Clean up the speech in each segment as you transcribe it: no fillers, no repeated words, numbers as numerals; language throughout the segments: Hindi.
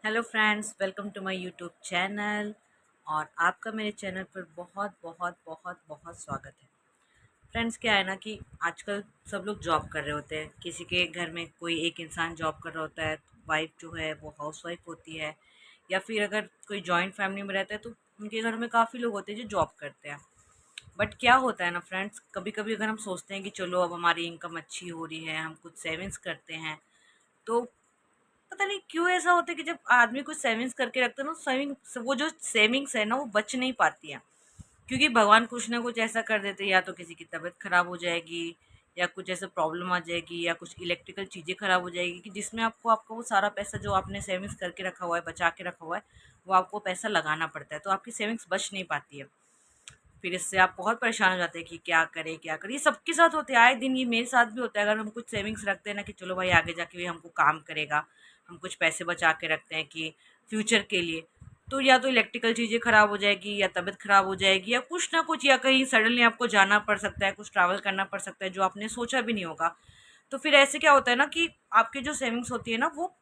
Hello friends, welcome to my YouTube channel. और आपका मेरे चैनल पर बहुत बहुत बहुत बहुत स्वागत है। फ्रेंड्स, क्या है ना कि आजकल सब लोग जॉब कर रहे होते हैं। किसी के घर में कोई एक इंसान जॉब कर रहा होता है, वाइफ जो है वो हाउस वाइफ होती है, या फिर अगर कोई जॉइंट फैमिली में रहता है तो उनके घर में काफ़ी लोग होते हैं जो जॉब करते हैं। बट क्या होता है ना फ्रेंड्स, कभी कभी अगर हम सोचते हैं कि चलो अब हमारी इनकम अच्छी हो रही है, हम कुछ सेविंग्स करते हैं, तो पता नहीं क्यों ऐसा होता है कि जब आदमी कुछ सेविंग्स करके रखता है ना, वो जो सेविंग्स है ना वो बच नहीं पाती है। क्योंकि भगवान कुछ ना कुछ ऐसा कर देते हैं, या तो किसी की तबीयत खराब हो जाएगी, या कुछ ऐसा प्रॉब्लम आ जाएगी, या कुछ इलेक्ट्रिकल चीज़ें खराब हो जाएगी कि जिसमें आपको आपका वो सारा पैसा जो आपने सेविंग्स करके रखा हुआ है, बचा के रखा हुआ है, वो आपको पैसा लगाना पड़ता है, तो आपकी सेविंग्स बच नहीं पाती है। फिर इससे आप बहुत परेशान हो जाते हैं कि क्या करें क्या करें। ये सबके साथ होते हैं, आए दिन ये मेरे साथ भी होता है। अगर हम कुछ सेविंग्स रखते हैं ना कि चलो भाई आगे जाके भी हमको काम करेगा, हम कुछ पैसे बचा के रखते हैं कि फ्यूचर के लिए, तो या तो इलेक्ट्रिकल चीज़ें ख़राब हो जाएगी, या तबीयत ख़राब हो जाएगी, या कुछ ना कुछ, या कहीं सडनली आपको जाना पड़ सकता है, कुछ ट्रैवल करना पड़ सकता है जो आपने सोचा भी नहीं होगा। तो फिर ऐसे क्या होता है ना कि आपकी जो सेविंग्स होती है ना वो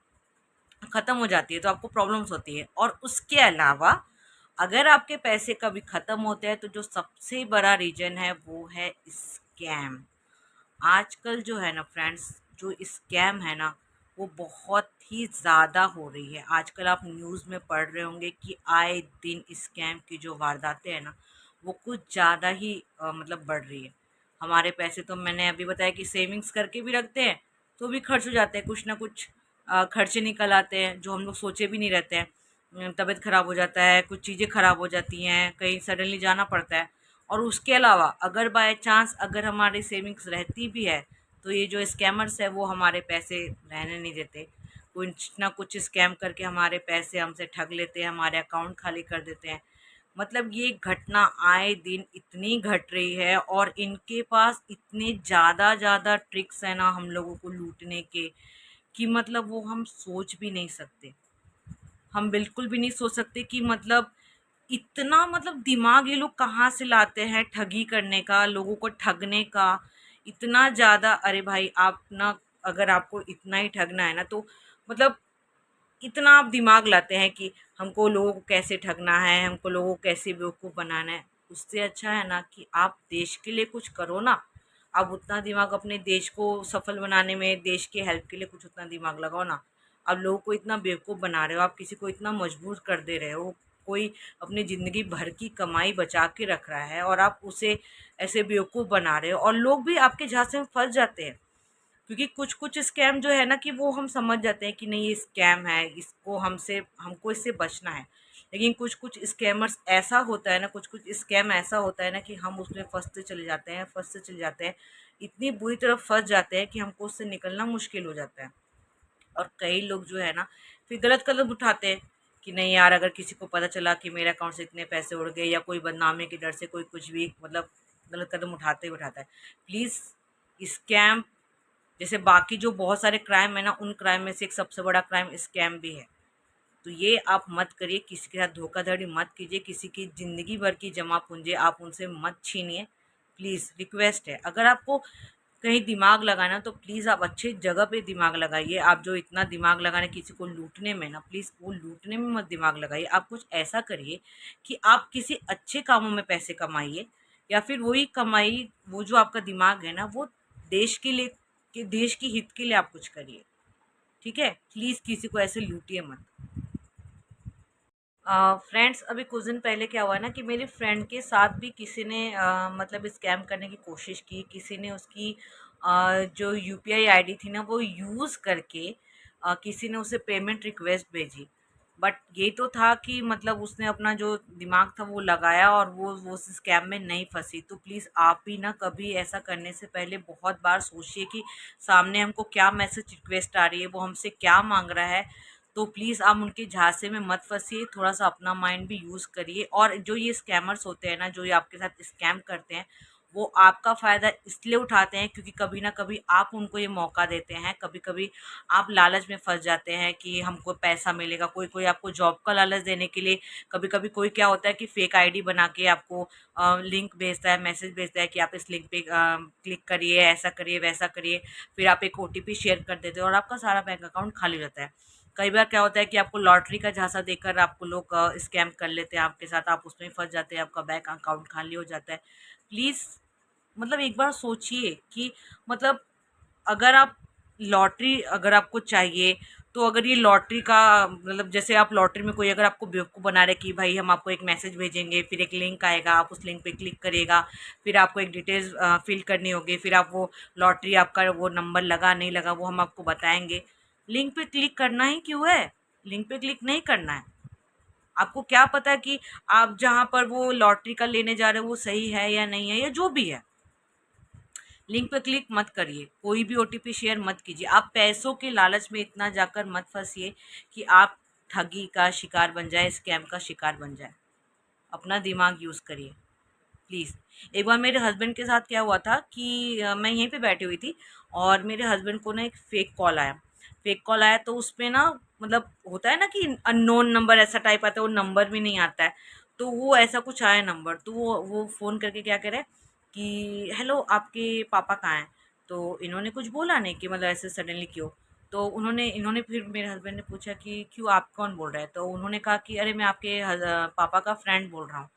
ख़त्म हो जाती है, तो आपको प्रॉब्लम्स होती है। और उसके अलावा अगर आपके पैसे कभी ख़त्म होते हैं तो जो सबसे बड़ा रीज़न है वो है स्कैम। आजकल जो है ना फ्रेंड्स, जो स्कैम है ना वो बहुत ही ज़्यादा हो रही है। आजकल आप न्यूज़ में पढ़ रहे होंगे कि आए दिन स्कैम की जो वारदातें हैं ना वो कुछ ज़्यादा ही मतलब बढ़ रही है। हमारे पैसे तो मैंने अभी बताया कि सेविंग्स करके भी रखते हैं, तो भी खर्च हो जाते हैं, कुछ ना कुछ खर्चे निकल आते हैं जो हम लोग सोचे भी नहीं रहते हैं। तबीयत ख़राब हो जाता है, कुछ चीज़ें ख़राब हो जाती हैं, कहीं सडनली जाना पड़ता है। और उसके अलावा अगर बाय चांस अगर हमारी सेविंग्स रहती भी है, तो ये जो स्कैमर्स है वो हमारे पैसे रहने नहीं देते। कुछ ना कुछ स्कैम करके हमारे पैसे हमसे ठग लेते हैं, हमारे अकाउंट खाली कर देते हैं। मतलब ये घटना आए दिन इतनी घट रही है, और इनके पास इतने ज़्यादा ज़्यादा ट्रिक्स हैं ना हम लोगों को लूटने के, कि मतलब वो हम सोच भी नहीं सकते। हम बिल्कुल भी नहीं सोच सकते कि मतलब इतना मतलब दिमाग ये लोग कहाँ से लाते हैं ठगी करने का, लोगों को ठगने का इतना ज़्यादा। अरे भाई, आप ना, अगर आपको इतना ही ठगना है ना तो मतलब इतना आप दिमाग लाते हैं कि हमको लोगों को कैसे ठगना है, हमको लोगों को कैसे बेवकूफ़ बनाना है। उससे अच्छा है ना कि आप देश के लिए कुछ करो ना। आप उतना दिमाग अपने देश को सफल बनाने में, देश के हेल्प के लिए कुछ उतना दिमाग लगाओ ना। आप लोगों को इतना बेवकूफ़ बना रहे हो, आप किसी को इतना मजबूर कर दे रहे हो। कोई अपनी ज़िंदगी भर की कमाई बचा के रख रहा है और आप उसे ऐसे बेवकूफ़ बना रहे हो, और लोग भी आपके झांसे में फंस जाते हैं। क्योंकि कुछ कुछ स्कैम जो है ना कि वो हम समझ जाते हैं कि नहीं ये स्कैम है, इसको हमको इससे बचना है। लेकिन कुछ कुछ स्कैमर्स ऐसा होता है ना, कुछ कुछ स्कैम ऐसा होता है ना कि हम उसमें फंसते चले जाते हैं, इतनी बुरी तरह फंस जाते हैं कि हमको उससे निकलना मुश्किल हो जाता है। और कई लोग जो है ना फिर गलत कदम उठाते हैं कि नहीं यार, अगर किसी को पता चला कि मेरे अकाउंट से इतने पैसे उड़ गए, या कोई बदनामी के डर से कोई कुछ भी मतलब गलत कदम उठाते ही उठाता है। प्लीज़, स्कैम जैसे बाकी जो बहुत सारे क्राइम है ना, उन क्राइम में से एक सबसे बड़ा क्राइम स्कैम भी है। तो ये आप मत करिए, किसी के साथ धोखाधड़ी मत कीजिए, किसी की ज़िंदगी भर की जमा पूंजी आप उनसे मत छीनिए। प्लीज़ रिक्वेस्ट है, अगर आपको कहीं दिमाग लगाना तो प्लीज़ आप अच्छी जगह पे दिमाग लगाइए। आप जो इतना दिमाग लगाने किसी को लूटने में ना, प्लीज़ वो लूटने में मत दिमाग लगाइए। आप कुछ ऐसा करिए कि आप किसी अच्छे कामों में पैसे कमाइए, या फिर वही कमाई, वो जो आपका दिमाग है ना वो देश के लिए, कि देश की हित के लिए आप कुछ करिए। ठीक है, प्लीज़ किसी को ऐसे लूटिए मत। फ्रेंड्स, अभी कुछ दिन पहले क्या हुआ ना कि मेरी फ्रेंड के साथ भी किसी ने मतलब स्कैम करने की कोशिश की। किसी ने उसकी जो यूपीआई आईडी थी ना वो यूज़ करके किसी ने उसे पेमेंट रिक्वेस्ट भेजी। बट ये तो था कि मतलब उसने अपना जो दिमाग था वो लगाया, और वो उस स्कैम में नहीं फंसी। तो प्लीज़ आप भी ना कभी ऐसा करने से पहले बहुत बार सोचिए कि सामने हमको क्या मैसेज रिक्वेस्ट आ रही है, वो हमसे क्या मांग रहा है। तो प्लीज़ आप उनके झांसे में मत फंसिए, थोड़ा-सा अपना माइंड भी यूज़ करिए। और जो ये स्कैमर्स होते हैं ना, जो ये आपके साथ स्कैम करते हैं, वो आपका फ़ायदा इसलिए उठाते हैं क्योंकि कभी ना कभी आप उनको ये मौका देते हैं। कभी-कभी आप लालच में फँस जाते हैं कि हमको पैसा मिलेगा, कोई-कोई आपको जॉब का लालच देने के लिए, कभी-कभी कोई क्या होता है कि फ़ेक आईडी बना के आपको लिंक भेजता है, मैसेज भेजता है कि आप इस लिंक पे क्लिक करिए, ऐसा करिए, वैसा करिए। फिर आप एक ओटीपी शेयर कर देते हो और आपका सारा बैंक अकाउंट खाली हो जाता है। कई बार क्या होता है कि आपको लॉटरी का झांसा देकर आपको लोग स्कैम कर लेते हैं आपके साथ, आप उसमें फंस जाते हैं, आपका बैंक अकाउंट खाली हो जाता है। प्लीज़ मतलब एक बार सोचिए कि मतलब अगर आप लॉटरी अगर आपको चाहिए, तो अगर ये लॉटरी का मतलब जैसे आप लॉटरी में कोई अगर आपको बेवकूफ़ बना रहे कि भाई हम आपको एक मैसेज भेजेंगे, फिर एक लिंक आएगा, आप उस लिंक पे क्लिक करिएगा, फिर आपको एक डिटेल्स फिल करनी होगी, फिर आप वो लॉटरी आपका वो नंबर लगा नहीं लगा वो हम आपको बताएंगे। लिंक पे क्लिक करना ही क्यों है? लिंक पे क्लिक नहीं करना है। आपको क्या पता कि आप जहाँ पर वो लॉटरी का लेने जा रहे हो वो सही है या नहीं है या जो भी है। लिंक पे क्लिक मत करिए, कोई भी ओटीपी शेयर मत कीजिए। आप पैसों के लालच में इतना जाकर मत फंसिए कि आप ठगी का शिकार बन जाए, स्कैम का शिकार बन जाए। अपना दिमाग यूज़ करिए प्लीज़। एक बार मेरे हस्बैंड के साथ क्या हुआ था कि मैं यहीं पे बैठी हुई थी और मेरे हस्बैंड को ना एक फ़ेक कॉल आया। फ़ेक कॉल आया तो उसपे ना मतलब होता है ना कि अननोन नंबर ऐसा टाइप आता है, वो नंबर भी नहीं आता है। तो वो ऐसा कुछ आया नंबर, तो वो फ़ोन करके क्या कह रहा है कि हेलो आपके पापा कहाँ हैं? तो इन्होंने कुछ बोला नहीं कि मतलब ऐसे सडनली क्यों? तो इन्होंने फिर मेरे हस्बैंड ने पूछा कि क्यों आप कौन बोल रहे हैं? तो उन्होंने कहा कि अरे मैं आपके पापा का फ्रेंड बोल रहा हूँ।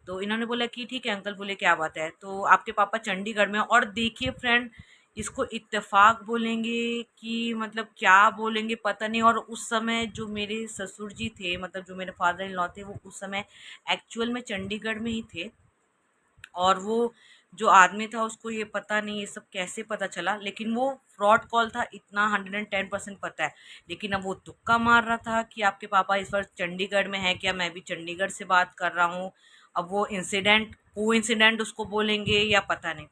तो इन्होंने बोला कि ठीक है अंकल, बोले क्या बात है? तो आपके पापा चंडीगढ़ में हैं। और देखिए फ्रेंड, इसको इत्तेफाक बोलेंगे कि मतलब क्या बोलेंगे पता नहीं। और उस समय जो मेरे ससुर जी थे, मतलब जो मेरे फादर इन लॉ थे, वो उस समय एक्चुअल में चंडीगढ़ में ही थे। और वो जो आदमी था उसको ये पता नहीं ये सब कैसे पता चला, लेकिन वो फ्रॉड कॉल था, इतना 110% पता है। लेकिन अब वो तुक्का मार रहा था कि आपके पापा इस वक्त चंडीगढ़ में है क्या, मैं भी चंडीगढ़ से बात कर रहा हूँ। अब वो इंसिडेंट को इंसिडेंट उसको बोलेंगे या पता नहीं।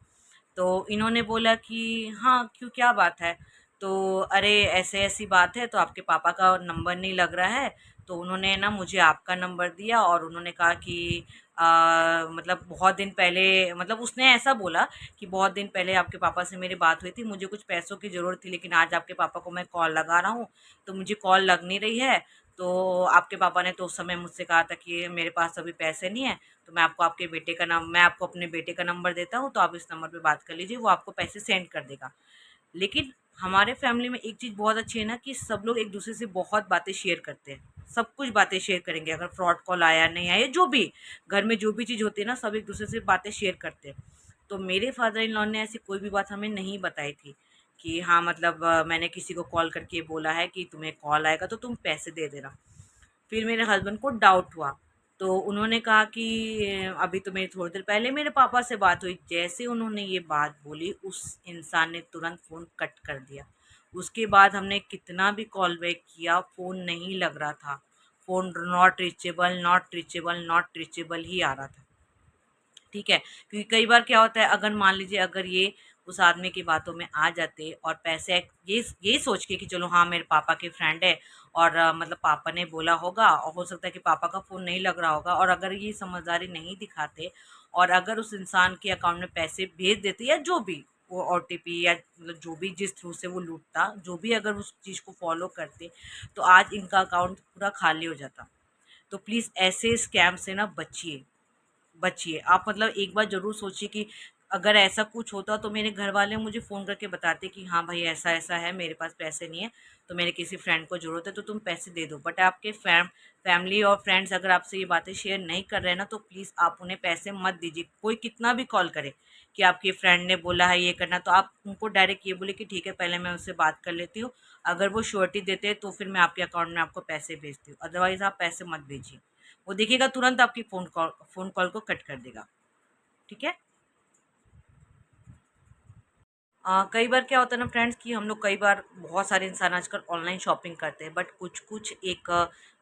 तो इन्होंने बोला कि हाँ क्यों, क्या बात है? तो अरे ऐसे ऐसी बात है, तो आपके पापा का नंबर नहीं लग रहा है। तो उन्होंने ना मुझे आपका नंबर दिया और उन्होंने कहा कि मतलब बहुत दिन पहले, मतलब उसने ऐसा बोला कि बहुत दिन पहले आपके पापा से मेरी बात हुई थी, मुझे कुछ पैसों की ज़रूरत थी, लेकिन आज आपके पापा को मैं कॉल लगा रहा हूँ तो मुझे कॉल लग नहीं रही है। तो आपके पापा ने तो उस समय मुझसे कहा था कि मेरे पास अभी पैसे नहीं है, तो मैं आपको अपने बेटे का नंबर देता हूँ, तो आप इस नंबर पे बात कर लीजिए, वो आपको पैसे सेंड कर देगा। लेकिन हमारे फैमिली में एक चीज़ बहुत अच्छी है ना कि सब लोग एक दूसरे से बहुत बातें शेयर करते हैं। सब कुछ बातें शेयर करेंगे, अगर फ्रॉड कॉल आया नहीं आया जो भी, घर में जो भी चीज़ होती है ना, सब एक दूसरे से बातें शेयर करते हैं। तो मेरे फादर इन लॉ ने ऐसी कोई भी बात हमें नहीं बताई थी कि हाँ मतलब मैंने किसी को कॉल करके बोला है कि तुम्हें कॉल आएगा तो तुम पैसे दे देना। फिर मेरे हस्बैंड को डाउट हुआ, तो उन्होंने कहा कि अभी तो मेरी थोड़ी देर पहले मेरे पापा से बात हुई। जैसे उन्होंने ये बात बोली, उस इंसान ने तुरंत फ़ोन कट कर दिया। उसके बाद हमने कितना भी कॉल बैक किया, फ़ोन नहीं लग रहा था। Phone not reachable, not reachable, not reachable ही आ रहा था। ठीक है, क्योंकि कई बार क्या होता है, अगर मान लीजिए अगर ये उस आदमी की बातों में आ जाते और पैसे ये सोच के कि चलो हाँ मेरे पापा के फ्रेंड है और मतलब पापा ने बोला होगा, और हो सकता है कि पापा का फ़ोन नहीं लग रहा होगा, और अगर ये समझदारी नहीं दिखाते और अगर उस इंसान के अकाउंट में पैसे भेज देते या जो भी वो ओटीपी या मतलब जो भी जिस थ्रू से वो लूटता, जो भी अगर उस चीज़ को फॉलो करते, तो आज इनका अकाउंट पूरा खाली हो जाता। तो प्लीज़ ऐसे स्कैम से ना बचिए, बचिए। आप मतलब एक बार ज़रूर सोचिए कि अगर ऐसा कुछ होता तो मेरे घर वाले मुझे फ़ोन करके बताते कि हाँ भाई ऐसा-ऐसा है, मेरे पास पैसे नहीं है, तो मेरे किसी फ्रेंड को ज़रूरत है तो तुम पैसे दे दो। बट आपके फैमिली और फ्रेंड्स अगर आपसे ये बातें शेयर नहीं कर रहे हैं ना, तो प्लीज़ आप उन्हें पैसे मत दीजिए। कोई कितना भी कॉल करे कि आपके फ्रेंड ने बोला है ये करना, तो आप उनको डायरेक्ट ये बोले कि ठीक है पहले मैं उससे बात कर लेती हूँ। अगर वो श्योरिटी देते हैं तो फिर मैं आपके अकाउंट में आपको पैसे भेजती हूँ, अदरवाइज़ आप पैसे मत भेजिए। वो देखिएगा तुरंत आपकी फ़ोन कॉल को कट कर देगा। ठीक है? कई बार क्या होता है ना फ्रेंड्स कि हम लोग कई बार बहुत सारे इंसान आजकल ऑनलाइन शॉपिंग करते हैं, बट कुछ कुछ एक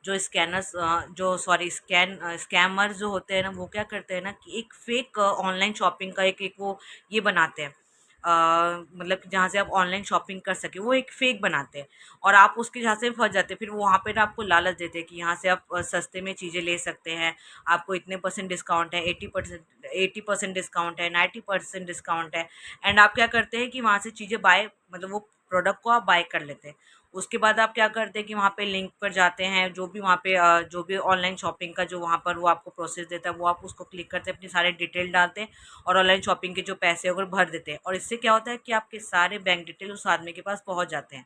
जो स्कैनर्स जो सॉरी स्कैमर्स जो होते हैं ना, वो क्या करते हैं ना कि एक फेक ऑनलाइन शॉपिंग का एक एक वो ये बनाते हैं। मतलब कि जहाँ से आप ऑनलाइन शॉपिंग कर सके वो एक फेक बनाते हैं, और आप उसके जहाँ से फंस जाते हैं। फिर वो वहाँ पे ना आपको लालच देते हैं कि यहाँ से आप सस्ते में चीज़ें ले सकते हैं, आपको इतने परसेंट डिस्काउंट है, 80% डिस्काउंट है, 90% डिस्काउंट है। एंड आप क्या करते हैं कि वहाँ से चीज़ें बाय मतलब वो प्रोडक्ट को आप बाय कर लेते हैं। उसके बाद आप क्या करते हैं कि वहाँ पे लिंक पर जाते हैं, जो भी वहाँ पे जो भी ऑनलाइन शॉपिंग का जो वहाँ पर वो आपको प्रोसेस देता है, वो आप उसको क्लिक करते हैं, अपनी सारे डिटेल डालते हैं और ऑनलाइन शॉपिंग के जो पैसे हैं वो भर देते हैं। और इससे क्या होता है कि आपके सारे बैंक डिटेल उस आदमी के पास पहुँच जाते हैं।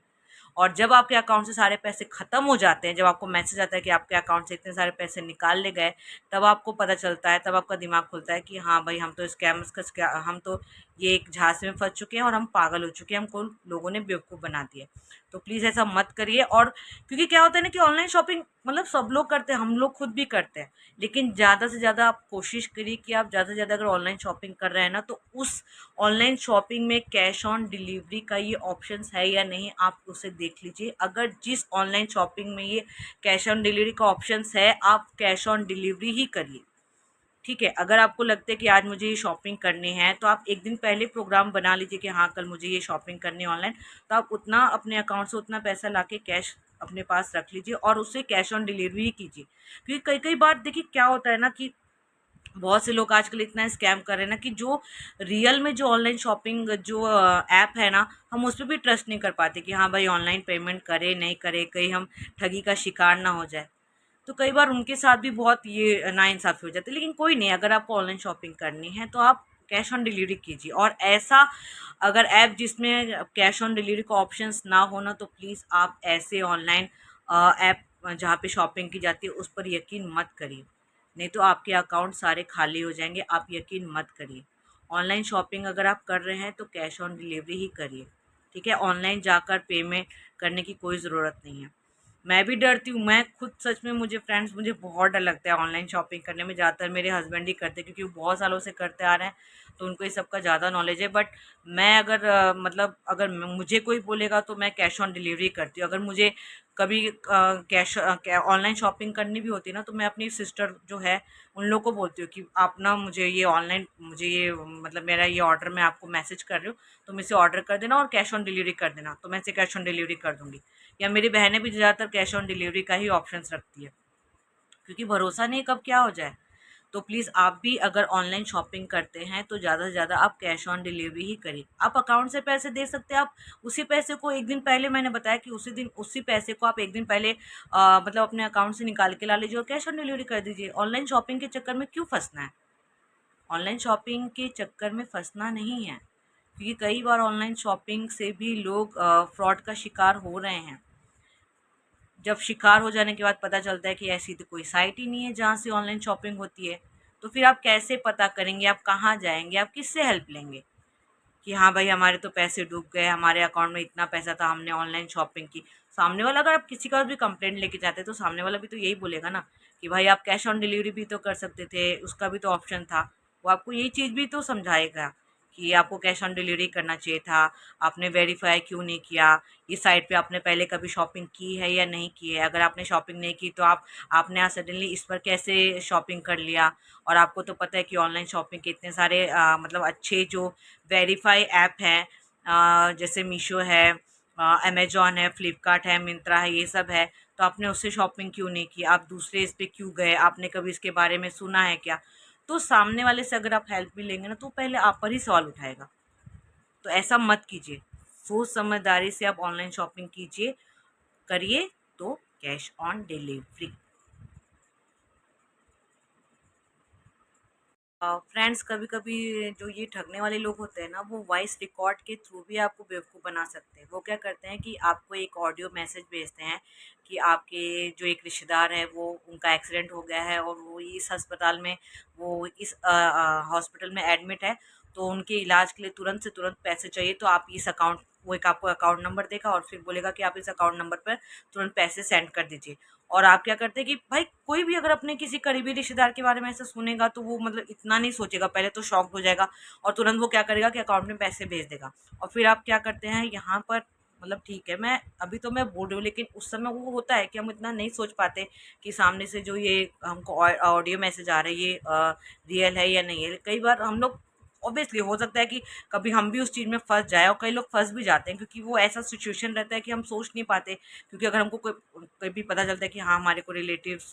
और जब आपके अकाउंट से सारे पैसे ख़त्म हो जाते हैं, जब आपको मैसेज आता है कि आपके अकाउंट से इतने सारे पैसे निकाल ले गए, तब आपको पता चलता है, तब आपका दिमाग खुलता है कि हाँ भाई, हम तो स्कैमर्स का हम तो ये एक झांसे में फंस चुके हैं और हम पागल हो चुके हैं, हमको लोगों ने बेवकूफ़ बना दिया। तो प्लीज़ ऐसा मत करिए। और क्योंकि क्या होता है ना कि ऑनलाइन शॉपिंग मतलब सब लोग करते हैं, हम लोग खुद भी करते हैं, लेकिन ज़्यादा से ज़्यादा आप कोशिश करिए कि आप ज़्यादा से ज़्यादा अगर ऑनलाइन शॉपिंग कर रहे हैं ना, तो उस ऑनलाइन शॉपिंग में कैश ऑन डिलीवरी का ये ऑप्शंस है या नहीं, आप उसे देख लीजिए। अगर जिस ऑनलाइन शॉपिंग में ये कैश ऑन डिलीवरी का ऑप्शंस है, आप कैश ऑन डिलीवरी ही करिए। ठीक है, अगर आपको लगता है कि आज मुझे ये शॉपिंग करनी है, तो आप एक दिन पहले प्रोग्राम बना लीजिए कि हाँ कल मुझे ये शॉपिंग करनी है ऑनलाइन। तो आप उतना अपने अकाउंट से उतना पैसा ला के कैश अपने पास रख लीजिए और उससे कैश ऑन डिलीवरी ही कीजिए। क्योंकि कई कई बार देखिए क्या होता है ना कि बहुत से लोग आजकल इतना स्कैम कर रहे हैं ना कि जो रियल में जो ऑनलाइन शॉपिंग जो ऐप है ना, हम उस पर भी ट्रस्ट नहीं कर पाते कि हाँ भाई ऑनलाइन पेमेंट करें नहीं करें, कहीं हम ठगी का शिकार ना हो जाए। तो कई बार उनके साथ भी बहुत ये नाइंसाफ़ी हो जाती है। लेकिन कोई नहीं, अगर आपको ऑनलाइन शॉपिंग करनी है तो आप कैश ऑन डिलीवरी कीजिए। और ऐसा अगर ऐप जिसमें कैश ऑन डिलीवरी का ऑप्शंस ना हो ना, तो प्लीज़ आप ऐसे ऑनलाइन ऐप जहाँ पे शॉपिंग की जाती है उस पर यकीन मत करिए, नहीं तो आपके अकाउंट सारे खाली हो जाएंगे। आप यकीन मत करिए। ऑनलाइन शॉपिंग अगर आप कर रहे हैं तो कैश ऑन डिलीवरी ही करिए। ठीक है, ऑनलाइन जाकर पेमेंट करने की कोई ज़रूरत नहीं है। मैं भी डरती हूँ, मैं खुद सच में, मुझे फ्रेंड्स, मुझे बहुत डर लगता है ऑनलाइन शॉपिंग करने में। ज़्यादातर मेरे हस्बैंड ही करते हैं क्योंकि वो बहुत सालों से करते आ रहे हैं, तो उनको ये सब का ज़्यादा नॉलेज है। बट मैं अगर मतलब अगर मुझे कोई बोलेगा तो मैं कैश ऑन डिलीवरी करती हूँ। अगर मुझे कभी कैश ऑनलाइन शॉपिंग करनी भी होती है ना, तो मैं अपनी सिस्टर जो है उन लोगों को बोलती हूँ कि आप ना मुझे ये ऑनलाइन, मुझे ये मतलब मेरा ये ऑर्डर मैं आपको मैसेज कर रही हूँ, तुम इसे ऑर्डर कर देना और कैश ऑन डिलीवरी कर देना, तो मैं इसे कैश ऑन डिलीवरी कर दूँगी। या मेरी बहनें भी ज़्यादातर कैश ऑन डिलीवरी का ही ऑप्शंस रखती है, क्योंकि भरोसा नहीं कब क्या हो जाए। तो प्लीज़ आप भी अगर ऑनलाइन शॉपिंग करते हैं तो ज़्यादा से ज़्यादा आप कैश ऑन डिलीवरी ही करिए। आप अकाउंट से पैसे दे सकते हैं, आप उसी पैसे को एक दिन पहले, मैंने बताया कि उसी दिन उसी पैसे को आप एक दिन पहले मतलब अपने अकाउंट से निकाल के ला लीजिए और कैश ऑन डिलीवरी कर दीजिए। ऑनलाइन शॉपिंग के चक्कर में क्यों फंसना है? ऑनलाइन शॉपिंग के चक्कर में फंसना नहीं है, क्योंकि कई बार ऑनलाइन शॉपिंग से भी लोग फ्रॉड का शिकार हो रहे हैं। जब शिकार हो जाने के बाद पता चलता है कि ऐसी तो कोई साइट ही नहीं है जहाँ से ऑनलाइन शॉपिंग होती है, तो फिर आप कैसे पता करेंगे, आप कहाँ जाएंगे, आप किससे हेल्प लेंगे कि हाँ भाई हमारे तो पैसे डूब गए, हमारे अकाउंट में इतना पैसा था, हमने ऑनलाइन शॉपिंग की। सामने वाला, अगर आप किसी का भी कंप्लेंट लेके जाते हैं तो सामने वाला भी तो यही बोलेगा ना कि भाई आप कैश ऑन डिलीवरी भी तो कर सकते थे, उसका भी तो ऑप्शन था। वो आपको यही चीज़ भी तो समझाएगा कि आपको कैश ऑन डिलीवरी करना चाहिए था, आपने वेरीफाई क्यों नहीं किया, इस साइट पे आपने पहले कभी शॉपिंग की है या नहीं की है। अगर आपने शॉपिंग नहीं की तो आपने आज सडनली इस पर कैसे शॉपिंग कर लिया। और आपको तो पता है कि ऑनलाइन शॉपिंग के इतने सारे मतलब अच्छे जो वेरीफाई ऐप हैं, जैसे मीशो है, अमेजॉन है, फ्लिपकार्ट है, मिंत्रा है, ये सब है। तो आपने उससे शॉपिंग क्यों नहीं की, आप दूसरे इस पे क्यों गए, आपने कभी इसके बारे में सुना है क्या? तो सामने वाले से अगर आप हेल्प भी लेंगे ना, तो पहले आप पर ही सवाल उठाएगा। तो ऐसा मत कीजिए, सोच समझदारी से आप ऑनलाइन शॉपिंग कीजिए, करिए तो कैश ऑन डिलीवरी। फ्रेंड्स, कभी कभी जो ये ठगने वाले लोग होते हैं ना, वो वॉइस रिकॉर्ड के थ्रू भी आपको बेवकूफ़ बना सकते हैं। वो क्या करते हैं कि आपको एक ऑडियो मैसेज भेजते हैं कि आपके जो एक रिश्तेदार है वो, उनका एक्सीडेंट हो गया है और वो इस अस्पताल में, वो इस हॉस्पिटल में एडमिट है, तो उनके इलाज के लिए तुरंत से तुरंत पैसे चाहिए। तो आप इस अकाउंट, वो एक आपको अकाउंट नंबर देगा और फिर बोलेगा कि आप इस अकाउंट नंबर पर तुरंत पैसे सेंड कर दीजिए। और आप क्या करते हैं कि भाई कोई भी अगर अपने किसी करीबी रिश्तेदार के बारे में ऐसा सुनेगा तो वो मतलब इतना नहीं सोचेगा, पहले तो शॉक हो जाएगा और तुरंत वो क्या करेगा कि अकाउंट में पैसे भेज देगा। और फिर आप क्या करते हैं यहाँ पर, मतलब ठीक है, मैं अभी तो मैं बोल रही हूँ, लेकिन उस समय वो होता है कि हम इतना नहीं सोच पाते कि सामने से जो ये हमको ऑडियो मैसेज आ रहा है ये रियल है या नहीं है। कई बार हम लोग, ऑब्वियसली हो सकता है कि कभी हम भी उस चीज़ में फंस जाए, और कई लोग फंस भी जाते हैं क्योंकि वो ऐसा सिचुएशन रहता है कि हम सोच नहीं पाते। क्योंकि अगर हमको कोई कभी पता चलता है कि हाँ हमारे को रिलेटिव्स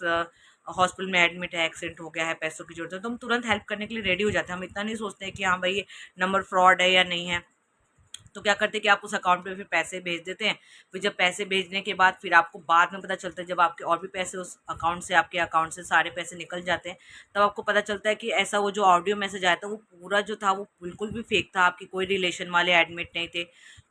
हॉस्पिटल में एडमिट है, एक्सीडेंट हो गया है, पैसों की जरूरत है, तो हम तुरंत हेल्प करने के लिए रेडी हो जाते हैं। हम इतना नहीं सोचते हैं कि हाँ भाई ये नंबर फ्रॉड है या नहीं है। तो क्या करते हैं कि आप उस अकाउंट पे फिर पैसे भेज देते हैं। फिर जब पैसे भेजने के बाद फिर आपको बाद में पता चलता है, जब आपके और भी पैसे उस अकाउंट से, आपके अकाउंट से सारे पैसे निकल जाते हैं, तब आपको पता चलता है कि ऐसा वो जो ऑडियो मैसेज आया था वो पूरा जो था वो बिल्कुल भी फेक था, आपके कोई रिलेशन वाले एडमिट नहीं थे।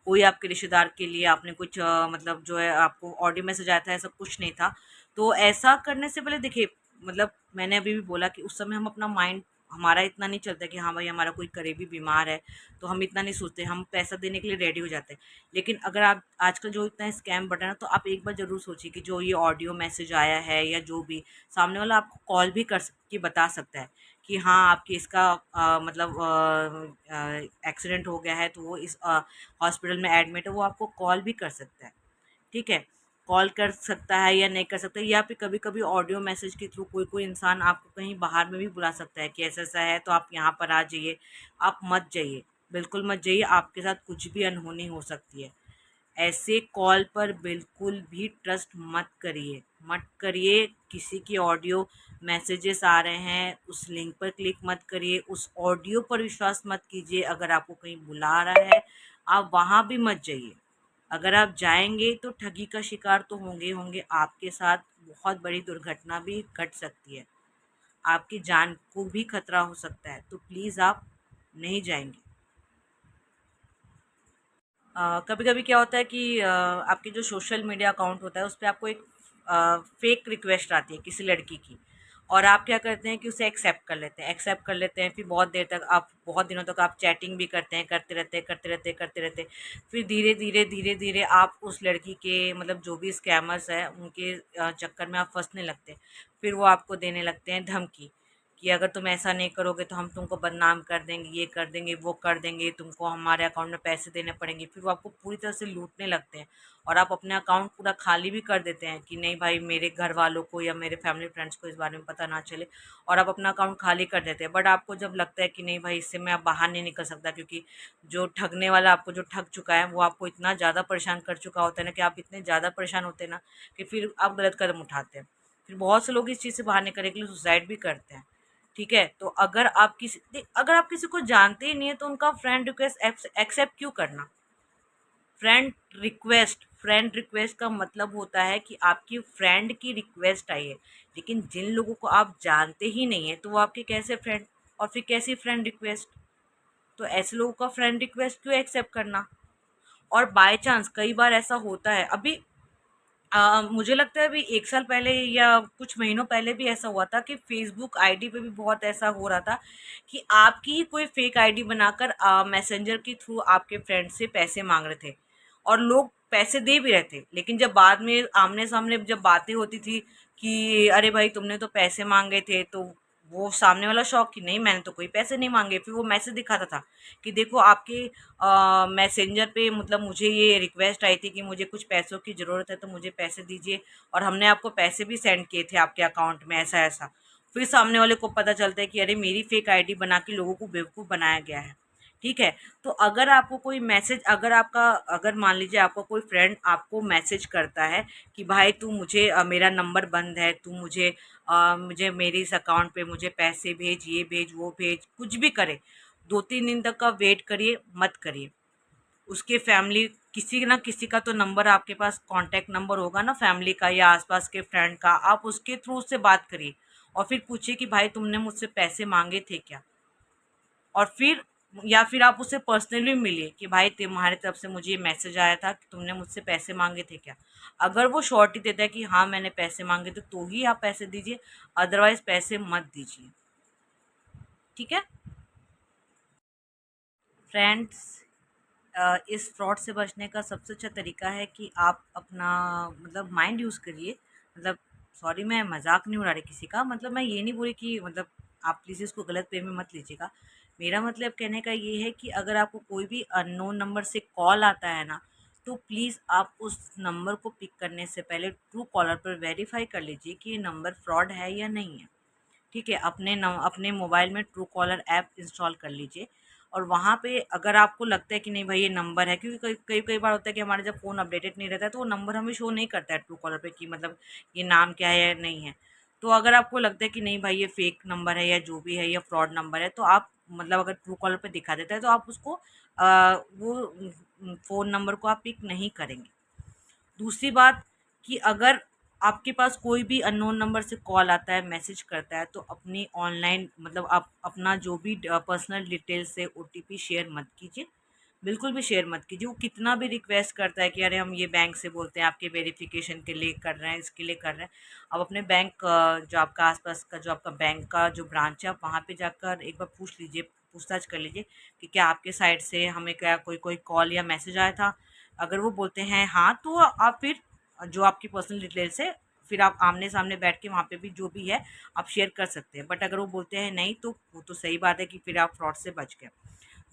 कोई आपके रिश्तेदार के लिए आपने कुछ मतलब जो है आपको ऑडियो मैसेज आया था, ऐसा कुछ नहीं था। तो ऐसा करने से पहले देखिए, मतलब मैंने अभी भी बोला कि उस समय हम अपना माइंड, हमारा इतना नहीं चलता कि हाँ भाई हमारा कोई करीबी बीमार है, तो हम इतना नहीं सोचते, हम पैसा देने के लिए रेडी हो जाते हैं। लेकिन अगर आप आजकल जो इतना स्कैम बढ़ रहा है ना, तो आप एक बार ज़रूर सोचिए कि जो ये ऑडियो मैसेज आया है या जो भी, सामने वाला आपको कॉल भी कर के बता सकता है कि हाँ आपकी इसका मतलब एक्सीडेंट हो गया है, तो वो इस हॉस्पिटल में एडमिट है, वो आपको कॉल भी कर सकता है। ठीक है, कॉल कर सकता है या नहीं कर सकता है, या फिर कभी कभी ऑडियो मैसेज के थ्रू कोई कोई इंसान आपको कहीं बाहर में भी बुला सकता है कि ऐसा ऐसा है तो आप यहाँ पर आ जाइए। आप मत जाइए, बिल्कुल मत जाइए, आपके साथ कुछ भी अनहोनी हो सकती है। ऐसे कॉल पर बिल्कुल भी ट्रस्ट मत करिए, मत करिए। किसी की ऑडियो मैसेजेस आ रहे हैं, उस लिंक पर क्लिक मत करिए, उस ऑडियो पर विश्वास मत कीजिए। अगर आपको कहीं बुला रहा है, आप वहाँ भी मत जाइए। अगर आप जाएंगे तो ठगी का शिकार तो होंगे होंगे, आपके साथ बहुत बड़ी दुर्घटना भी घट सकती है, आपकी जान को भी खतरा हो सकता है। तो प्लीज़ आप नहीं जाएंगे। कभी कभी क्या होता है कि आपके जो सोशल मीडिया अकाउंट होता है उस पर आपको एक फेक रिक्वेस्ट आती है किसी लड़की की, और आप क्या करते हैं कि उसे एक्सेप्ट कर लेते हैं, एक्सेप्ट कर लेते हैं। फिर बहुत देर तक आप, बहुत दिनों तक आप चैटिंग भी करते हैं, करते रहते हैं, करते रहते हैं, करते रहते हैं। फिर धीरे धीरे धीरे धीरे आप उस लड़की के, मतलब जो भी स्कैमर्स हैं उनके चक्कर में आप फंसने लगते हैं। फिर वो आपको देने लगते हैं धमकी कि अगर तुम ऐसा नहीं करोगे तो हम तुमको बदनाम कर देंगे, ये कर देंगे, वो कर देंगे, तुमको हमारे अकाउंट में पैसे देने पड़ेंगे। फिर वो आपको पूरी तरह से लूटने लगते हैं, और आप अपने अकाउंट पूरा खाली भी कर देते हैं कि नहीं भाई मेरे घर वालों को या मेरे फैमिली फ्रेंड्स को इस बारे में पता ना चले, और आप अपना अकाउंट खाली कर देते हैं। बट आपको जब लगता है कि नहीं भाई इससे मैं अब बाहर नहीं निकल सकता, क्योंकि जो ठगने वाला आपको जो ठग चुका है वो आपको इतना ज़्यादा परेशान कर चुका होता है ना, कि आप इतने ज़्यादा परेशान होते हैं ना कि फिर आप गलत कदम उठाते हैं। फिर बहुत से लोग इस चीज़ से बाहर निकलने के लिए सुसाइड भी करते हैं। ठीक है, तो अगर आप किसी को जानते ही नहीं है तो उनका फ्रेंड रिक्वेस्ट एक्सेप्ट क्यों करना। फ्रेंड रिक्वेस्ट का मतलब होता है कि आपकी फ्रेंड की रिक्वेस्ट आई है। लेकिन जिन लोगों को आप जानते ही नहीं है तो वो आपके कैसे फ्रेंड, और फिर कैसी फ्रेंड रिक्वेस्ट। तो ऐसे लोगों का फ्रेंड रिक्वेस्ट क्यों एक्सेप्ट करना। और बाय चांस कई बार ऐसा होता है, अभी मुझे लगता है अभी 1 साल पहले या कुछ महीनों पहले भी ऐसा हुआ था कि फ़ेसबुक आईडी पे भी बहुत ऐसा हो रहा था कि आपकी ही कोई फ़ेक आईडी बनाकर मैसेंजर के थ्रू आपके फ्रेंड से पैसे माँग रहे थे, और लोग पैसे दे भी रहे थे। लेकिन जब बाद में आमने-सामने जब बातें होती थी कि अरे भाई तुमने तो पैसे माँगे थे, तो वो सामने वाला शॉक कि नहीं मैंने तो कोई पैसे नहीं माँगे। फिर वो मैसेज दिखाता था कि देखो आपके मैसेंजर पे, मतलब मुझे ये रिक्वेस्ट आई थी कि मुझे कुछ पैसों की ज़रूरत है तो मुझे पैसे दीजिए, और हमने आपको पैसे भी सेंड किए थे आपके अकाउंट में, ऐसा ऐसा। फिर सामने वाले को पता चलता है कि अरे मेरी फेक आईडी बना के लोगों को बेवकूफ़ बनाया गया है। ठीक है, तो अगर आपको कोई मैसेज, अगर मान लीजिए आपका कोई फ्रेंड आपको मैसेज करता है कि भाई तू मुझे मेरा नंबर बंद है, तू मुझे मेरे इस अकाउंट पे मुझे पैसे भेज, ये भेज, वो भेज, कुछ भी करे, 2-3 दिन तक का वेट करिए, मत करिए। उसके फैमिली, किसी ना किसी का तो नंबर आपके पास, कांटेक्ट नंबर होगा ना फैमिली का या आसपास के फ्रेंड का, आप उसके थ्रू उससे बात करिए और फिर पूछिए कि भाई तुमने मुझसे पैसे मांगे थे क्या। और फिर, या फिर आप उससे पर्सनली मिलिए कि भाई तुम्हारी तरफ से मुझे ये मैसेज आया था कि तुमने मुझसे पैसे मांगे थे क्या। अगर वो श्योरिटी देता है कि हाँ मैंने पैसे मांगे थे, तो ही आप पैसे दीजिए, अदरवाइज पैसे मत दीजिए। ठीक है फ्रेंड्स, इस फ्रॉड से बचने का सबसे अच्छा तरीका है कि आप अपना, मतलब माइंड यूज़ करिए। मतलब सॉरी, मैं मजाक नहीं उड़ा रही किसी का, मतलब मैं ये नहीं बोली कि, मतलब आप प्लीज़ इसको गलत वे में मत लीजिएगा। मेरा मतलब कहने का ये है कि अगर आपको कोई भी अननोन नंबर से कॉल आता है ना, तो प्लीज़ आप उस नंबर को पिक करने से पहले ट्रू कॉलर पर वेरीफाई कर लीजिए कि ये नंबर फ्रॉड है या नहीं है। ठीक है, अपने मोबाइल में ट्रू कॉलर ऐप इंस्टॉल कर लीजिए, और वहाँ पे अगर आपको लगता है कि नहीं भाई ये नंबर है, क्योंकि कई कई कई बार होता है कि हमारा जब फ़ोन अपडेटेड नहीं रहता है तो वो नंबर हमें शो नहीं करता है ट्रू कॉलर पे कि मतलब ये नाम क्या है या नहीं है। तो अगर आपको लगता है कि नहीं भाई ये फेक नंबर है या जो भी है या फ्रॉड नंबर है, तो आप, मतलब अगर ट्रू कॉलर पे दिखा देता है तो आप उसको वो फ़ोन नंबर को आप पिक नहीं करेंगे। दूसरी बात कि अगर आपके पास कोई भी अननोन नंबर से कॉल आता है, मैसेज करता है, तो अपनी ऑनलाइन, मतलब आप अपना जो भी पर्सनल डिटेल्स है ओटीपी शेयर मत कीजिए। बिल्कुल भी शेयर मत कीजिए। वो कितना भी रिक्वेस्ट करता है कि अरे हम ये बैंक से बोलते हैं, आपके वेरिफिकेशन के लिए कर रहे हैं, इसके लिए कर रहे हैं। आप अपने बैंक जो आपका आसपास का जो आपका बैंक का जो ब्रांच है, आप वहाँ पे जाकर एक बार पूछ लीजिए, पूछताछ कर लीजिए कि क्या आपके साइड से हमें क्या कोई कोई कॉल या मैसेज आया था। अगर वो बोलते हैं हाँ, तो आप फिर जो आपकी पर्सनल डिटेल्स है, फिर आप आमने सामने बैठ के वहाँ पे भी जो भी है आप शेयर कर सकते हैं। बट अगर वो बोलते हैं नहीं, तो वो तो सही बात है कि फिर आप फ्रॉड से बच गए।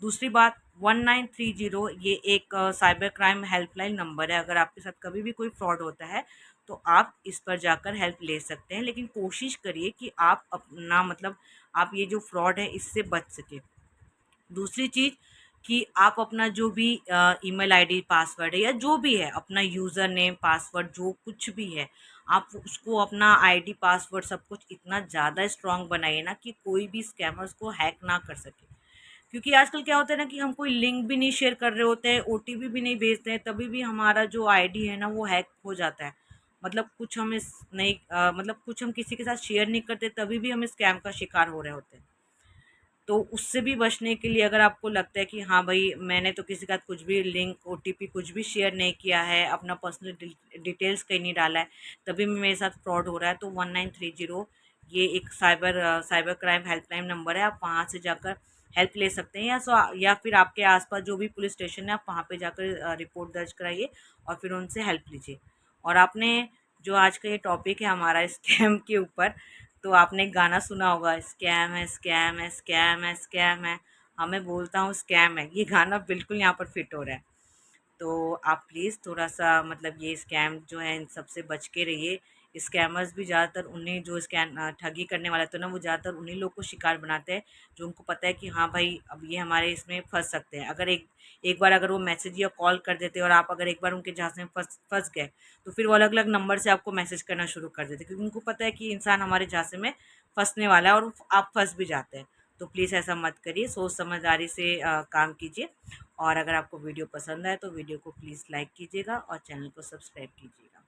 दूसरी बात, 1930 ये एक साइबर क्राइम हेल्पलाइन नंबर है। अगर आपके साथ कभी भी कोई फ्रॉड होता है तो आप इस पर जाकर हेल्प ले सकते हैं, लेकिन कोशिश करिए कि आप अपना मतलब आप ये जो फ्रॉड है इससे बच सके। दूसरी चीज़ कि आप अपना जो भी ईमेल आईडी पासवर्ड है या जो भी है, अपना यूज़र नेम पासवर्ड जो कुछ भी है, आप उसको अपना आईडी पासवर्ड सब कुछ इतना ज़्यादा स्ट्रांग बनाइए ना कि कोई भी स्कैमर उसको हैक ना कर सके। क्योंकि आजकल क्या होता है ना कि हम कोई लिंक भी नहीं शेयर कर रहे होते हैं, ओटीपी भी नहीं भेजते हैं, तभी भी हमारा जो आईडी है ना वो हैक हो जाता है। मतलब कुछ हमें नहीं मतलब कुछ हम किसी के साथ शेयर नहीं करते, तभी भी हम स्कैम का शिकार हो रहे होते हैं। तो उससे भी बचने के लिए अगर आपको लगता है कि हाँ भाई, मैंने तो किसी का कुछ भी लिंक ओटीपी कुछ भी शेयर नहीं किया है, अपना पर्सनल डिटेल्स कहीं नहीं डाला है, तभी मेरे साथ फ्रॉड हो रहा है, तो 1930 ये एक साइबर क्राइम हेल्पलाइन नंबर है। आप वहाँ से जाकर हेल्प ले सकते हैं, या फिर आपके आसपास जो भी पुलिस स्टेशन है आप वहाँ पे जाकर रिपोर्ट दर्ज कराइए और फिर उनसे हेल्प लीजिए। और आपने जो आज का ये टॉपिक है हमारा स्कैम के ऊपर, तो आपने एक गाना सुना होगा, स्कैम है स्कैम है स्कैम है स्कैम है, हाँ मैं बोलता हूँ स्कैम है। ये गाना बिल्कुल यहाँ पर फिट हो रहा है। तो आप प्लीज़ थोड़ा-सा मतलब ये स्कैम जो है इन सब से बच के रहिए। स्कैमर्स भी ज़्यादातर उन्हें जो ठगी करने वाला तो ना वो ज़्यादातर उन्हीं लोग को शिकार बनाते हैं, जो उनको पता है कि हाँ भाई, अब ये हमारे इसमें फँस सकते हैं। अगर एक एक बार अगर वो मैसेज या कॉल कर देते हैं और आप अगर एक बार उनके झांसे में फँस फँस गए, तो फिर वो अलग-अलग नंबर से आपको मैसेज करना शुरू कर देते हैं, क्योंकि उनको पता है कि इंसान हमारे झांसे में फँसने वाला है और आप फँस भी जाते हैं। तो प्लीज़ ऐसा मत करिए, सोच समझदारी से काम कीजिए। और अगर आपको वीडियो पसंद आए तो वीडियो को प्लीज़ लाइक कीजिएगा और चैनल को सब्सक्राइब कीजिएगा।